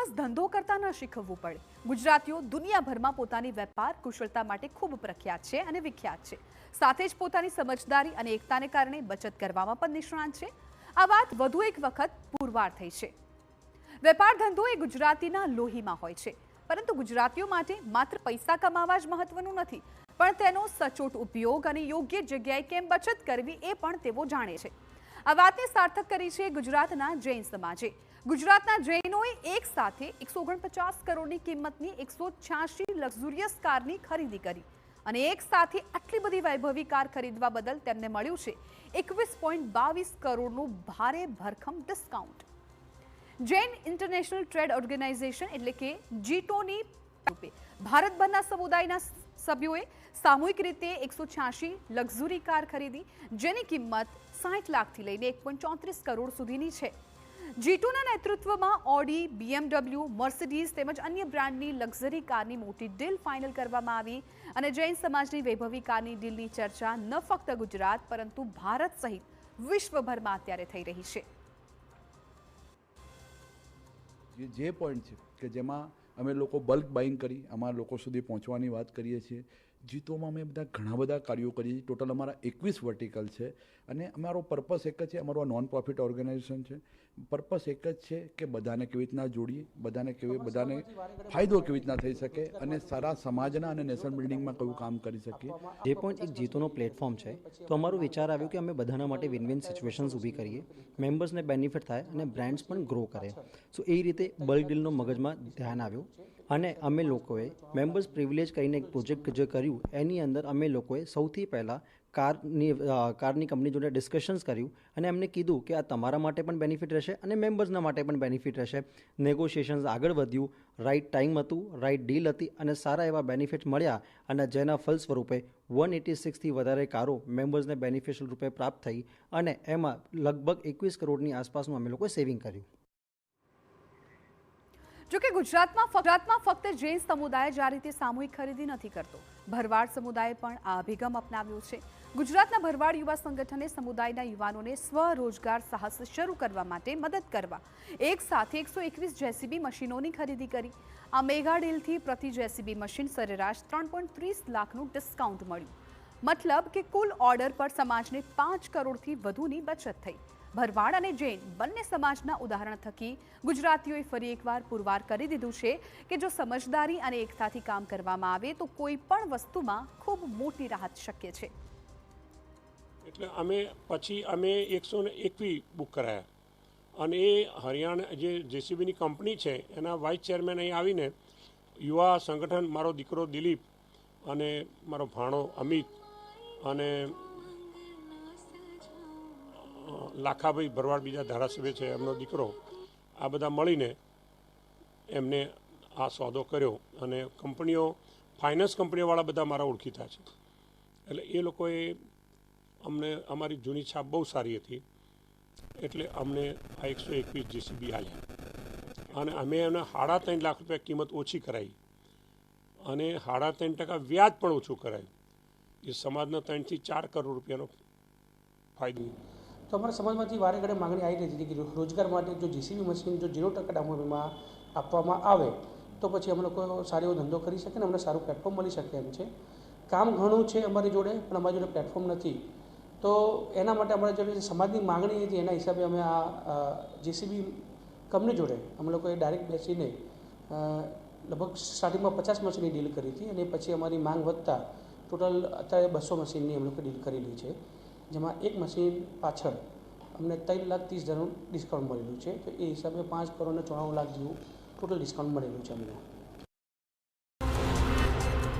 બસ ધંધો કરતા ન શીખવવું પડે। ગુજરાતીઓ દુનિયાભરમાં પોતાની વેપાર કુશળતા માટે ખૂબ પ્રખ્યાત છે અને વિખ્યાત છે। સાથે જ પોતાની સમજદારી અને એકતાને કારણે બચત કરવામાં પણ નિષ્ણાત છે। આ વાત વધુ એક વખત પુરવાર થઈ છે। વેપાર ધંધો એ ગુજરાતીના લોહીમાં હોય છે, પરંતુ ગુજરાતીઓ માટે માત્ર પૈસા કમાવા જ મહત્વનું નથી, પણ તેનો સચોટ ઉપયોગ અને યોગ્ય જગ્યાએ કેમ બચત કરવી એ પણ તેઓ જાણે છે। આ વાતને સાર્થક કરી છે ગુજરાતના જૈન સમાજે। ગુજરાતના જૈનોએ એક સાથે 149 કરોડની કિંમતની 186 લક્ઝુરિયસ કારની ખરીદી કરી અને એક સાથે આટલી બધી વૈભવી કાર ખરીદવા બદલ તેમને મળ્યું છે 21.22 કરોડનું ભારે ભરખમ discount. Jain international trade organization એટલે કે જીટોની રૂપે ભારતભરના સમુદાયના સભ્યોએ સામૂહિક રીતે 186 લક્ઝુરી કાર ખરીદી, જેની કિંમત 60 લાખથી લઈને 1.34 કરોડ સુધીની છે। જીટોના નેતૃત્વમાં ઓડી, BMW, મર્સિડીઝ તેમજ અન્ય બ્રાન્ડની લક્ઝરી કારની મોટી ડીલ ફાઇનલ કરવામાં આવી અને જૈન સમાજની વૈભવી કારની ડીલની ચર્ચા ન ફક્ત ગુજરાત પરંતુ ભારત સહિત વિશ્વભરમાં અત્યારે થઈ રહી છે। જે પોઈન્ટ છે કે જેમાં અમે લોકો બલ્ક બાઇંગ કરી અમારા લોકો સુધી પહોંચવાની વાત કરીએ છીએ। જીતોમાં અમે ઘણા બધા કાર્યો કરીએ છીએ। ટોટલ અમારા 21 વર્ટિકલ છે અને અમારો પર્પસ એક જ છે। અમારો નોન પ્રોફિટ ઓર્ગેનાઇઝેશન છે। પર્પસ એક જ છે કે બધાને કેવી રીતના જોડીએ, બધાને ફાયદો કેવી રીતના થઈ શકે અને સારા સમાજના અને નેશન બિલ્ડિંગમાં કયું કામ કરી શકીએ। જે પણ એક જીતોનો પ્લેટફોર્મ છે, તો અમારો વિચાર આવ્યો કે અમે બધાના માટે વિન વિન સિચ્યુએશન્સ ઊભી કરીએ, મેમ્બર્સને બેનિફિટ થાય અને બ્રાન્ડ્સ પણ ગ્રો કરે। સો એ રીતે બલ્ક ડીલનો મગજમાં ધ્યાન આવ્યું અને અમે લોકોએ મેમ્બર્સ પ્રિવિલેજ કરીને એક પ્રોજેક્ટ જે કર્યું એની અંદર અમે લોકોએ સૌથી પહેલાં કારની કંપની જોડે ડિસ્કશન્સ કર્યું અને એમને કીધું કે આ તમારા માટે પણ બેનિફિટ રહેશે અને મેમ્બર્સના માટે પણ બેનિફિટ રહેશે। નેગોશિએશન્સ આગળ વધ્યું, રાઇટ ટાઈમ હતું, રાઇટ ડીલ હતી અને સારા એવા બેનિફિટ મળ્યા અને જેના ફલ સ્વરૂપે 186થી વધારે કારો મેમ્બર્સને બેનિફિશિયલ રૂપે પ્રાપ્ત થઈ અને એમાં લગભગ 21 કરોડની આસપાસનું અમે લોકોએ સેવિંગ કર્યું। જોકે ગુજરાતમાં ફક્ત જૈન સમુદાય જ આ રીતે સામૂહિક ખરીદી નથી કરતો, ભરવાડ સમુદાયે પણ આ અભિગમ અપનાવ્યો છે। ગુજરાતના ભરવાડ યુવા સંગઠને સમુદાયના યુવાનોને સ્વરોજગાર સાહસ શરૂ કરવા માટે મદદ કરવા એક સાથે 121 જેસીબી મશીનોની ખરીદી કરી। આ મેગા ડીલથી પ્રતિ જેસીબી મશીન સરેરાશ 3.30 લાખનું ડિસ્કાઉન્ટ મળ્યું। મતલબ કે કુલ ઓર્ડર પર સમાજને 5 કરોડથી વધુની બચત થઈ। ભરવાડ અને જૈન બંને સમાજના ઉદાહરણ થકી ગુજરાતીઓએ ફરી એકવાર પુરવાર કરી દીધું છે કે જો સમજદારી અને એકતાથી કામ કરવામાં આવે તો કોઈ પણ વસ્તુમાં ખૂબ મોટી રાહત શક્ય છે। એટલે અમે 121 બુક કરાયા અને એ હરિયાણા જે જેસીબીની કંપની છે એના વાઇસ ચેરમેન અહીં આવીને યુવા સંગઠન, મારો દીકરો દિલીપ અને મારો ભાણો અમિત અને લાખાભાઈ ભરવાડ બીજા ધારાસભ્ય છે એમનો દીકરો, આ બધા મળીને એમને આ સોદો કર્યો અને કંપનીઓ, ફાઇનાન્સ કંપનીઓવાળા બધા મારા ઓળખીતા છે। એટલે એ લોકોએ અમને, અમારી જૂની છાપ બહુ સારી હતી એટલે અમને આ 121 જેસીબી આવ્યા અને અમે એમને 3.5 લાખ રૂપિયા કિંમત ઓછી કરાવી અને 3.5% વ્યાજ પણ ઓછું કરાયું। એ સમાજના 3 થી 4 કરોડ રૂપિયાનો ફાયદો। તો અમારા સમાજમાંથી વારે ઘડે માગણી આવી રહી હતી કે રોજગાર માટે જો જેસીબી મશીન જો 0% ડાઉન પેમેન્ટમાં આપવામાં આવે તો પછી અમે લોકો સારો એવો ધંધો કરી શકીએ ને અમને સારું પ્લેટફોર્મ મળી શકે એમ છે। કામ ઘણું છે અમારી જોડે પણ અમારી જોડે પ્લેટફોર્મ નથી, તો એના માટે અમારી જોડે સમાજની માગણી હતી એના હિસાબે અમે આ જેસીબી કંપની જોડે અમે લોકોએ ડાયરેક્ટ બેસીને લગભગ સ્ટાર્ટિંગમાં 50 મશીનની ડીલ કરી હતી અને પછી અમારી માંગ વધતા ટોટલ અત્યારે 200 મશીનની અમે લોકો ડીલ કરેલી છે, જેમાં એક મશીન પાછળ અમને 3,30,000નું ડિસ્કાઉન્ટ મળેલું છે। તો એ હિસાબે 5 કરોડ અને 94 લાખ જેવું ટોટલ ડિસ્કાઉન્ટ મળેલું છે અમને।